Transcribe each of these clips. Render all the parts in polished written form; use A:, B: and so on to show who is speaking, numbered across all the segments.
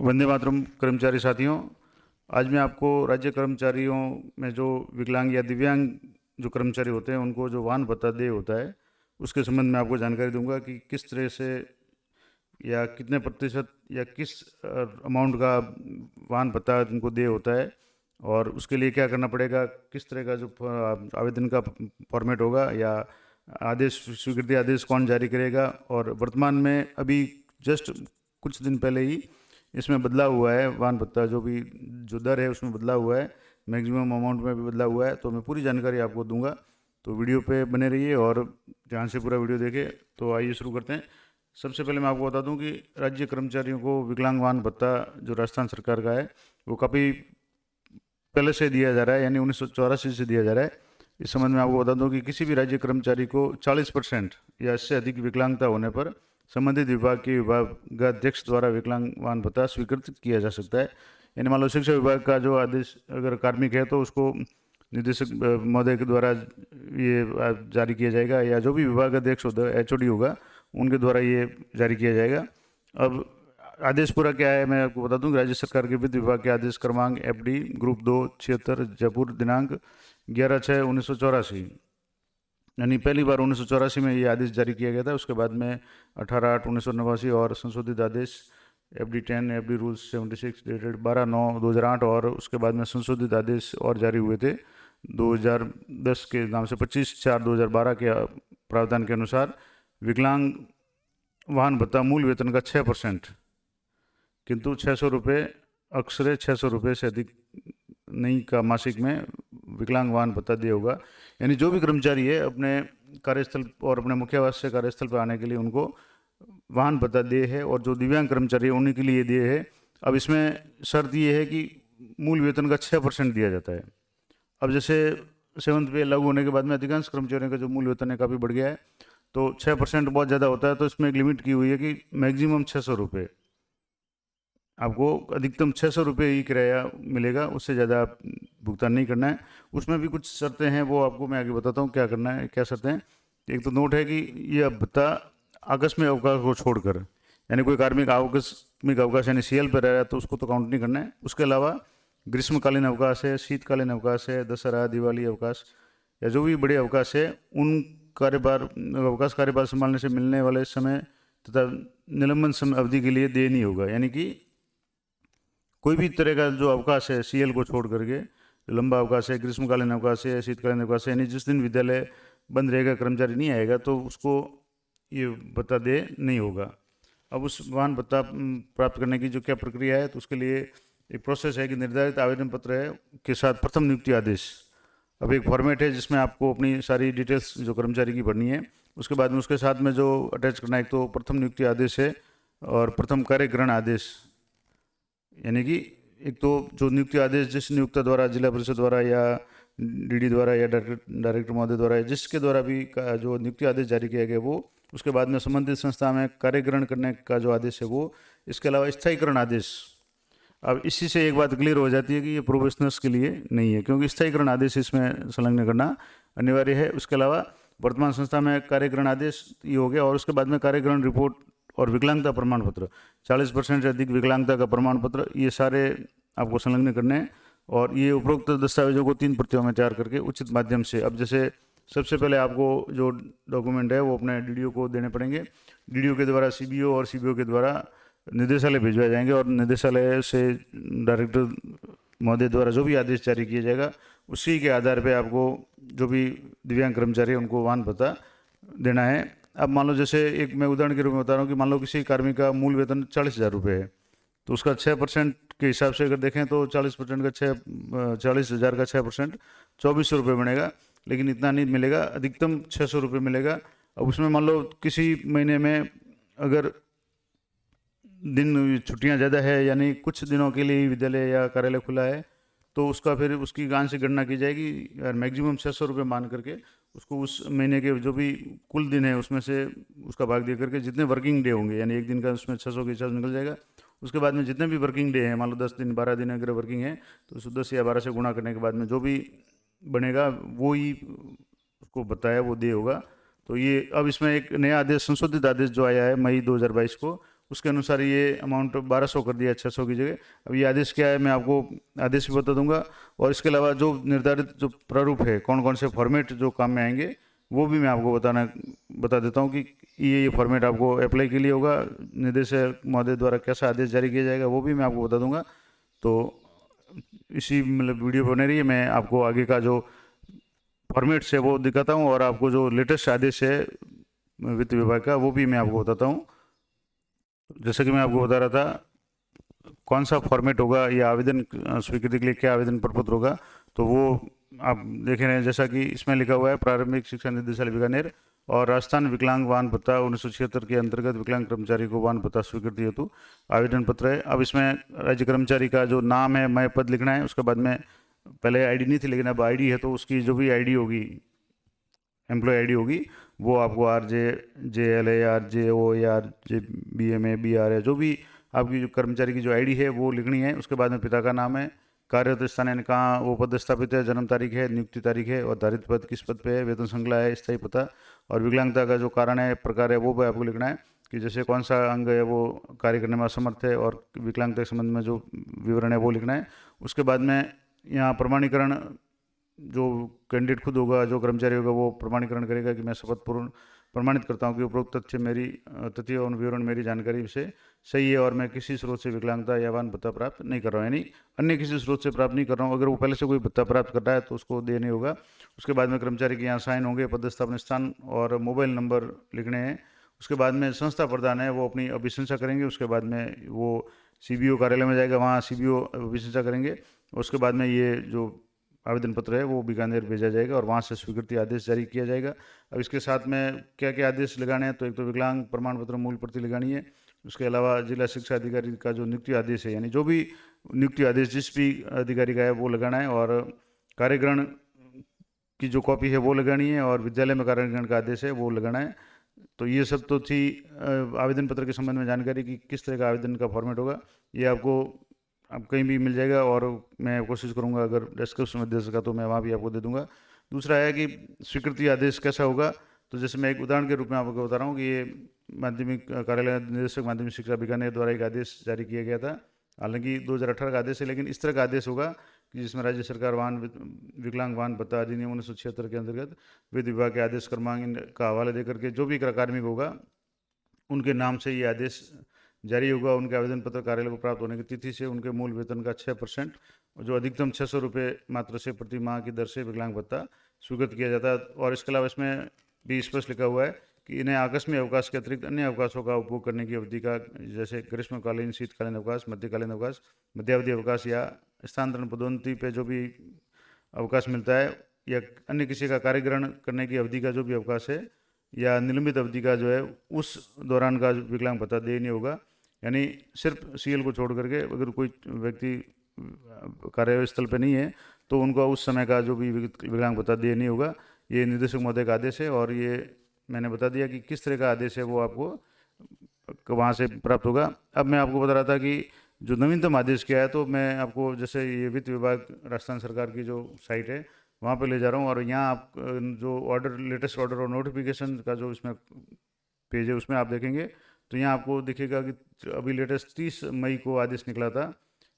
A: वंदे मातरम कर्मचारी साथियों। आज मैं आपको राज्य कर्मचारियों में जो विकलांग या दिव्यांग जो कर्मचारी होते हैं उनको जो वाहन भत्ता देय होता है उसके संबंध में आपको जानकारी दूंगा कि किस तरह से या कितने प्रतिशत या किस अमाउंट का वाहन भत्ता उनको देय होता है और उसके लिए क्या करना पड़ेगा, किस तरह का जो आवेदन का फॉर्मेट होगा या आदेश, स्वीकृति आदेश कौन जारी करेगा। और वर्तमान में अभी जस्ट कुछ दिन पहले ही इसमें बदलाव हुआ है, वाहन भत्ता जो दर है उसमें बदलाव हुआ है, मैक्सिमम अमाउंट में भी बदलाव हुआ है। तो मैं पूरी जानकारी आपको दूंगा, तो वीडियो पे बने रहिए और ध्यान से पूरा वीडियो देखें। तो आइए शुरू करते हैं। सबसे पहले मैं आपको बता दूं कि राज्य कर्मचारियों को विकलांग वाहन भत्ता जो राजस्थान सरकार का है वो काफ़ी पहले से दिया जा रहा है, यानी 1984 से दिया जा रहा है। इस संबंध में आपको बता दूं कि किसी भी राज्य कर्मचारी को 40% या इससे अधिक विकलांगता होने पर संबंधित विभाग के विभागाध्यक्ष द्वारा विकलांग वाहन भत्ता स्वीकृत किया जा सकता है। यानी मान लो शिक्षा विभाग का जो आदेश अगर कार्मिक है तो उसको निदेशक महोदय के द्वारा ये जारी किया जाएगा, या जो भी विभाग अध्यक्ष होता है, HOD होगा, उनके द्वारा ये जारी किया जाएगा। अब आदेश पूरा क्या है मैं आपको बता दूं कि राज्य सरकार के वित्त विभाग के आदेश क्रमांक FD ग्रुप 2 76 जयपुर दिनांक 11/6/1984, यानी पहली बार 1984 में ये आदेश जारी किया गया था। उसके बाद में 18/8/1989 और संशोधित आदेश FD 10 FD रूल्स 76 डेटेड 12/9/2008 और उसके बाद में संशोधित आदेश और जारी हुए थे 2010 के नाम से 25/4/2012 के प्रावधान के अनुसार विकलांग वाहन भत्ता मूल वेतन का 6%, किंतु 600 रुपये, अक्सर 600 रुपये से अधिक नहीं का मासिक में विकलांग वाहन भत्ता दिया होगा। यानी जो भी कर्मचारी है अपने कार्यस्थल और अपने मुख्य आवास से कार्यस्थल पर आने के लिए उनको वाहन भत्ता दिए है, और जो दिव्यांग कर्मचारी है उन्हीं के लिए दिए है। अब इसमें शर्त ये है कि मूल वेतन का 6% दिया जाता है। अब जैसे 7th पे लागू होने के बाद में अधिकांश कर्मचारियों का जो मूल वेतन है काफ़ी बढ़ गया है, तो 6% बहुत ज़्यादा होता है। तो इसमें एक लिमिट की हुई है कि मैक्सिमम 600 रुपये, आपको अधिकतम 600 रुपये ही किराया मिलेगा, उससे ज़्यादा आप भुगतान नहीं करना है। उसमें भी कुछ शर्तें हैं, वो आपको मैं आगे बताता हूँ क्या करना है, क्या शर्तें हैं। एक तो नोट है कि यह भत्ता आकस्मिक अवकाश को छोड़कर, यानी कोई कार्मिक आकस्मिक अवकाश यानी CL पर रह रहा है तो उसको तो काउंट नहीं करना है। उसके अलावा ग्रीष्मकालीन अवकाश है, शीतकालीन अवकाश है, दशहरा दिवाली अवकाश या जो भी बड़े अवकाश है, उन कार्यभार संभालने से मिलने वाले समय तथा निलंबन समय अवधि के लिए देय नहीं होगा। यानी कि कोई भी तरह का जो अवकाश है CL को छोड़ करके, जो लंबा अवकाश है, ग्रीष्मकालीन अवकाश है, शीतकालीन अवकाश है, यानी जिस दिन विद्यालय बंद रहेगा, कर्मचारी नहीं आएगा, तो उसको ये भत्ता दे नहीं होगा। अब उस वाहन भत्ता प्राप्त करने की जो क्या प्रक्रिया है, तो उसके लिए एक प्रोसेस है कि निर्धारित आवेदन पत्र है के साथ प्रथम नियुक्ति आदेश। अब एक फॉर्मेट है जिसमें आपको अपनी सारी डिटेल्स जो कर्मचारी की भरनी है। उसके बाद में उसके साथ में जो अटैच करना है, एक तो प्रथम नियुक्ति आदेश है और प्रथम कार्यग्रहण आदेश। यानी कि एक तो जो नियुक्ति आदेश जिस नियुक्ता द्वारा, जिला परिषद द्वारा या DD द्वारा या डायरेक्टर महोदय द्वारा, जिसके द्वारा भी जो नियुक्ति आदेश जारी किया गया वो, उसके बाद में संबंधित संस्था में कार्यग्रहण करने का जो आदेश है वो, इसके अलावा स्थायीकरण आदेश। अब इसी से एक बात क्लियर हो जाती है कि ये प्रोफेशनल्स के लिए नहीं है, क्योंकि स्थायीकरण आदेश इसमें संलग्न करना अनिवार्य है। उसके अलावा वर्तमान संस्था में कार्यग्रहण आदेश ये हो गया, और उसके बाद में कार्यग्रहण रिपोर्ट और विकलांगता प्रमाण पत्र, 40% से अधिक विकलांगता का प्रमाण पत्र, ये सारे आपको संलग्न करने हैं। और ये उपरोक्त दस्तावेजों को 3 प्रतियों में तैयार करके उचित माध्यम से, अब जैसे सबसे पहले आपको जो डॉक्यूमेंट है वो अपने DDO को देने पड़ेंगे। DDO के द्वारा CBO और CBO के द्वारा निदेशालय भिजवाए जाएंगे, और निदेशालय से डायरेक्टर महोदय द्वारा जो भी आदेश जारी किया जाएगा उसी के आधार पर आपको जो भी दिव्यांग कर्मचारी है उनको वाहन भत्ता देना है। अब मान लो जैसे एक मैं उदाहरण के रूप में बता रहा हूँ कि मान लो किसी कार्मिक का मूल वेतन 40,000 रुपये है, तो उसका 6% के हिसाब से अगर देखें तो 40% का 40,000 का 6% 2,400 रुपये बनेगा, लेकिन इतना नहीं मिलेगा, अधिकतम 600 रुपये मिलेगा। अब उसमें मान लो किसी महीने में अगर दिन छुट्टियां ज़्यादा है, यानी कुछ दिनों के लिए विद्यालय या कार्यालय खुला है, तो उसका फिर उसकी गान से गणना की जाएगी और मैक्सिमम 600 रुपये मान करके उसको उस महीने के जो भी कुल दिन है उसमें से उसका भाग दे करके जितने वर्किंग डे होंगे, यानी एक दिन का उसमें 600 के हिसाब से निकल जाएगा। उसके बाद में जितने भी वर्किंग डे हैं, मान लो 10 दिन 12 दिन अगर वर्किंग है, तो उसको 10 या 12 से गुणा करने के बाद में जो भी बनेगा वो ही उसको बताया वो दे होगा। तो ये अब इसमें एक नया आदेश, संशोधित आदेश जो आया है मई 2022 को, उसके अनुसार ये अमाउंट 1200 कर दिया 600 की जगह। अब ये आदेश क्या है मैं आपको आदेश भी बता दूंगा, और इसके अलावा जो निर्धारित जो प्रारूप है, कौन कौन से फॉर्मेट जो काम में आएंगे, वो भी मैं आपको बता देता हूँ कि ये फॉर्मेट आपको अप्लाई के लिए होगा, निदेशक महोदय द्वारा कैसा आदेश जारी किया जाएगा वो भी मैं आपको बता दूंगा। तो इसी मतलब वीडियो बने रही है, मैं आपको आगे का जो फॉर्मेट्स है वो दिखाता हूँ, और आपको जो लेटेस्ट आदेश है वित्त विभाग का वो भी मैं आपको बताता हूँ। जैसे कि मैं आपको बता रहा था कौन सा फॉर्मेट होगा या आवेदन स्वीकृति के लिए क्या आवेदन प्रपत्र होगा, तो वो आप देख रहे हैं जैसा कि इसमें लिखा हुआ है प्रारंभिक शिक्षा निदेशालय बीकानेर और राजस्थान विकलांग वाहन भत्ता 1976 के अंतर्गत विकलांग कर्मचारी को वाहन भत्ता स्वीकृति हेतु आवेदन पत्र है। अब इसमें राज्य कर्मचारी का जो नाम है मय पद लिखना है, उसके बाद में पहले आईडी नहीं थी लेकिन अब आईडी है, तो उसकी जो भी आईडी होगी, एम्प्लॉय आईडी होगी, वो आपको RJ RJO या RJBM BR है, जो भी आपकी जो कर्मचारी की जो आईडी है वो लिखनी है। उसके बाद में पिता का नाम है, कार्यरत स्थान यानी कहाँ वो पद स्थापित है, जन्म तारीख है, नियुक्ति तारीख है, और धारित पद किस पद पे है, वेतन श्रृंखला है, स्थायी पता, और विकलांगता का जो कारण है प्रकार है वो भी आपको लिखना है कि जैसे कौन सा अंग है वो कार्य करने में असमर्थ है, और विकलांगता के संबंध में जो विवरण है वो लिखना है। उसके बाद में यहाँ प्रमाणीकरण जो कैंडिडेट खुद होगा, जो कर्मचारी होगा, वो प्रमाणीकरण करेगा कि मैं शपथपूर्वक प्रमाणित करता हूँ कि उपरोक्त तथ्य एवं विवरण मेरी जानकारी से सही है और मैं किसी स्रोत से विकलांगता या वाहन भत्ता प्राप्त नहीं कर रहा हूँ, यानी अन्य किसी स्रोत से प्राप्त नहीं कर रहा हूँ। अगर वो पहले से कोई भत्ता प्राप्त कर रहा है तो उसको देने होगा। उसके बाद में कर्मचारी के यहाँ साइन होंगे, पदस्थापन स्थान और मोबाइल नंबर लिखने हैं। उसके बाद में संस्था प्रधान है वो अपनी अभिशंसा करेंगे। उसके बाद में वो CBO कार्यालय में जाएगा, वहाँ CBO अभिशंसा करेंगे। उसके बाद में ये जो आवेदन पत्र है वो बीकानेर भेजा जाएगा और वहाँ से स्वीकृति आदेश जारी किया जाएगा। अब इसके साथ में क्या क्या आदेश लगाने हैं, तो एक तो विकलांग प्रमाण पत्र मूल प्रति लगानी है। उसके अलावा जिला शिक्षा अधिकारी का जो नियुक्ति आदेश है, यानी जो भी नियुक्ति आदेश जिस भी अधिकारी का है वो लगाना है, और कार्यग्रहण की जो कॉपी है वो लगानी है, और विद्यालय में कार्यग्रहण का आदेश है वो लगाना है। तो ये सब तो थी आवेदन पत्र के संबंध में जानकारी कि किस तरह का आवेदन का फॉर्मेट होगा। ये आपको आप कहीं भी मिल जाएगा, और मैं कोशिश करूंगा अगर डिस्क्रिप्शन में दे सका तो मैं वहाँ भी आपको दे दूंगा। दूसरा है कि स्वीकृति आदेश कैसा होगा, तो जैसे मैं एक उदाहरण के रूप में आपको बता रहा हूँ कि ये माध्यमिक कार्यालय निदेशक माध्यमिक शिक्षा बीकानेर द्वारा एक आदेश जारी किया गया था। हालांकि 2018 का आदेश है, लेकिन इस तरह का आदेश होगा कि जिसमें राज्य सरकार विकलांग वाहन भत्ता अधिनियम 1976 के अंतर्गत वित्त विभाग के आदेश क्रमांक का हवाला देकर के जो भी कार्मिक होगा उनके नाम से ये आदेश जारी होगा। उनके आवेदन पत्र कार्यालय को प्राप्त होने की तिथि से उनके मूल वेतन का 6% जो अधिकतम 600 रुपये मात्र से प्रति माह की दर से विकलांग भत्ता स्वीकृत किया जाता है। और इसके अलावा इसमें भी स्पष्ट लिखा हुआ है कि इन्हें आकस्मिक अवकाश के अतिरिक्त अन्य अवकाशों का उपभोग करने की अवधि का, जैसे ग्रीष्मकालीन, शीतकालीन अवकाश, मध्यकालीन अवकाश, मध्यावधि अवकाश या स्थानांतरण पदोन्नति पे जो भी अवकाश मिलता है, या अन्य किसी का कार्यग्रहण करने की अवधि का जो भी अवकाश है, या निलंबित अवधि का जो है उस दौरान का विकलांग भत्ता दे नहीं होगा। यानी सिर्फ CL को छोड़ करके अगर कोई व्यक्ति कार्यस्थल पे नहीं है तो उनको उस समय का जो भी विकलांग भत्ता दे नहीं होगा। ये निदेशक महोदय का आदेश है, और ये मैंने बता दिया कि किस तरह का आदेश है वो आपको वहाँ से प्राप्त होगा। अब मैं आपको बता रहा था कि जो नवीनतम आदेश क्या है, तो मैं आपको जैसे ये वित्त विभाग राजस्थान सरकार की जो साइट है वहाँ पे ले जा रहा हूँ, और यहाँ आप जो ऑर्डर, लेटेस्ट ऑर्डर और नोटिफिकेशन का जो इसमें पेज है उसमें आप देखेंगे तो यहाँ आपको दिखेगा कि अभी लेटेस्ट 30 मई को आदेश निकला था।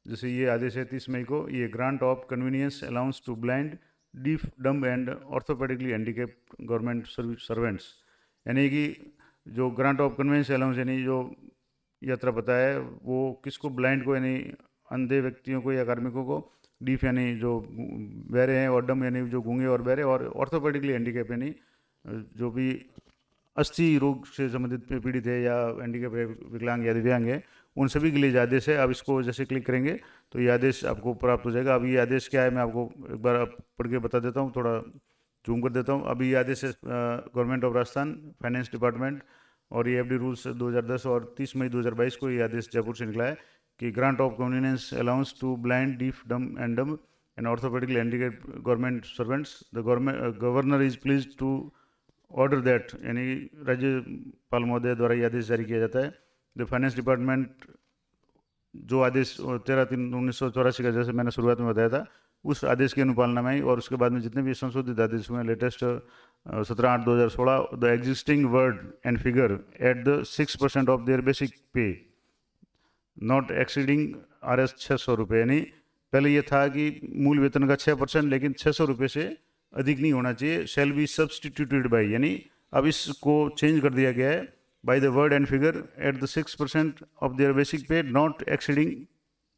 A: जैसे ये आदेश है 30 मई को, ये grant of convenience allowance to blind, deaf, dumb and orthopedically handicap government servants, यानी कि जो ग्रांट ऑफ कन्वीनियंस अलाउंस यानी जो यात्रा पता है वो किसको, ब्लाइंड को यानी अंधे व्यक्तियों को या कार्मिकों को, डीफ यानी जो बहरे हैं, और डम्ब यानी जो गूंगे और बहरे, और ऑर्थोपेडिकली हैंडीकेप यानी जो भी अस्थि रोग से संबंधित पीड़ित है या हैंडीकैप है, विकलांग या दिव्यांग है, उन सभी के लिए आदेश है। अब इसको जैसे क्लिक करेंगे तो ये आदेश आपको प्राप्त हो जाएगा। अब ये आदेश क्या है मैं आपको एक बार पढ़ के बता देता हूँ, थोड़ा जूम कर देता हूँ। अभी ये आदेश है government of Rajasthan finance department, और ये FD रूल्स 2010 और 30 मई 2022 को ये आदेश जयपुर से निकला है कि grant of convenience allowance to blind, deaf, dumb and orthopedically handicap government servants, the governor is please to order that, यानी राज्यपाल महोदय द्वारा ये आदेश जारी किया जाता है। द फाइनेंस डिपार्टमेंट जो आदेश 13/3/1984 का जैसे मैंने शुरुआत में बताया था, उस आदेश की अनुपालना में ही, और उसके बाद में जितने भी संशोधित आदेश हुए latest 17/8/2016, the existing word and figure at the 6% of their basic पे नॉट एक्सीडिंग RS 600 रुपये। यानी पहले ये था कि मूल वेतन का 6%, लेकिन 600 रुपये से अधिक नहीं होना चाहिए। शैल बी सब्सटीट्यूटेड बाई, यानी अब इसको चेंज कर दिया गया है, by the word and figure at the 6% of their basic पे नॉट एक्सीडिंग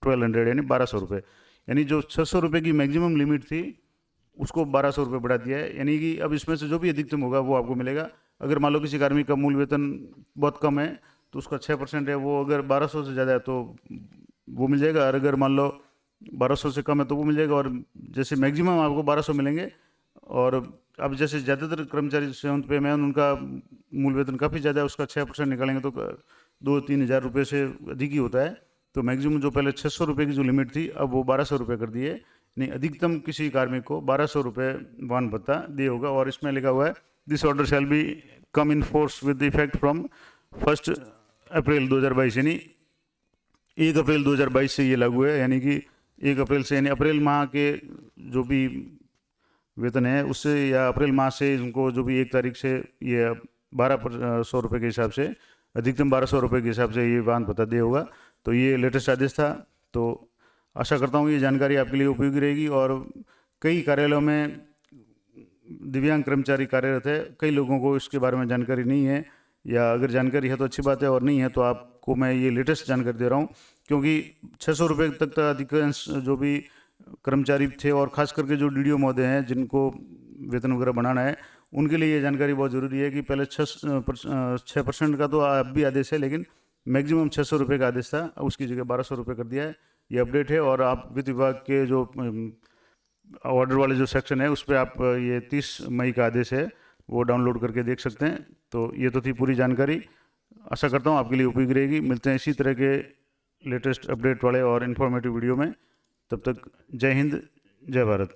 A: 1200, यानी 1200 रुपये। यानी जो 600 रुपये की मैक्सिमम लिमिट थी उसको 1200 रुपये बढ़ा दिया है। यानी कि अब इसमें से जो भी अधिकतम होगा वो आपको मिलेगा। अगर मान लो किसी कार्मिक का मूल वेतन बहुत कम है तो उसका 6% है, वो अगर 1200 से ज़्यादा है तो वो मिल जाएगा, और अगर मान लो 1200 से कम है तो वो मिल जाएगा। और जैसे मैक्सिमम आपको 1200 मिलेंगे, और अब जैसे ज़्यादातर कर्मचारी 7th पे में उनका मूल वेतन काफ़ी ज़्यादा है, उसका 6% निकालेंगे तो 2-3 हज़ार रुपये से अधिक ही होता है। तो मैक्सिमम जो पहले 600 रुपये की जो लिमिट थी अब वो 1200 रुपये कर दी है। नहीं, अधिकतम किसी कार्मिक को 1200 रुपये वाहन भत्ता दिए होगा। और इसमें लिखा हुआ है this order shall be come in force with effect from 1 अप्रैल 2022, यानी 1 अप्रैल 2022 से ये लागू है। यानी कि 1 अप्रैल से, यानी अप्रैल माह के जो भी वेतन है उससे, या अप्रैल माह से इनको जो भी 1 तारीख से ये 1200 रुपये के हिसाब से, अधिकतम 1200 रुपये के हिसाब से ये वाहन भत्ता दिया होगा। तो ये लेटेस्ट आदेश था। तो आशा करता हूँ ये जानकारी आपके लिए उपयोगी रहेगी। और कई कार्यालयों में दिव्यांग कर्मचारी कार्यरत है, कई लोगों को इसके बारे में जानकारी नहीं है, या अगर जानकारी है तो अच्छी बात है, और नहीं है तो आपको मैं ये लेटेस्ट जानकारी दे रहा हूँ। क्योंकि 600 रुपये तक अधिकांश जो भी कर्मचारी थे, और ख़ास करके जो DDO महोदय हैं जिनको वेतन वगैरह बढ़ाना है, उनके लिए ये जानकारी बहुत ज़रूरी है कि पहले 6% का तो अब भी आदेश है, लेकिन मैक्सिमम 600 रुपये का आदेश था, अब उसकी जगह 1200 रुपये कर दिया है। ये अपडेट है। और आप वित्त विभाग के जो ऑर्डर वाले जो सेक्शन है उस पर आप ये 30 मई का आदेश है वो डाउनलोड करके देख सकते हैं। तो ये तो थी पूरी जानकारी। आशा करता हूँ आपके लिए उपयोगी रहेगी। मिलते हैं इसी तरह के लेटेस्ट अपडेट वाले और इन्फॉर्मेटिव वीडियो में। तब तक जय हिंद, जय भारत।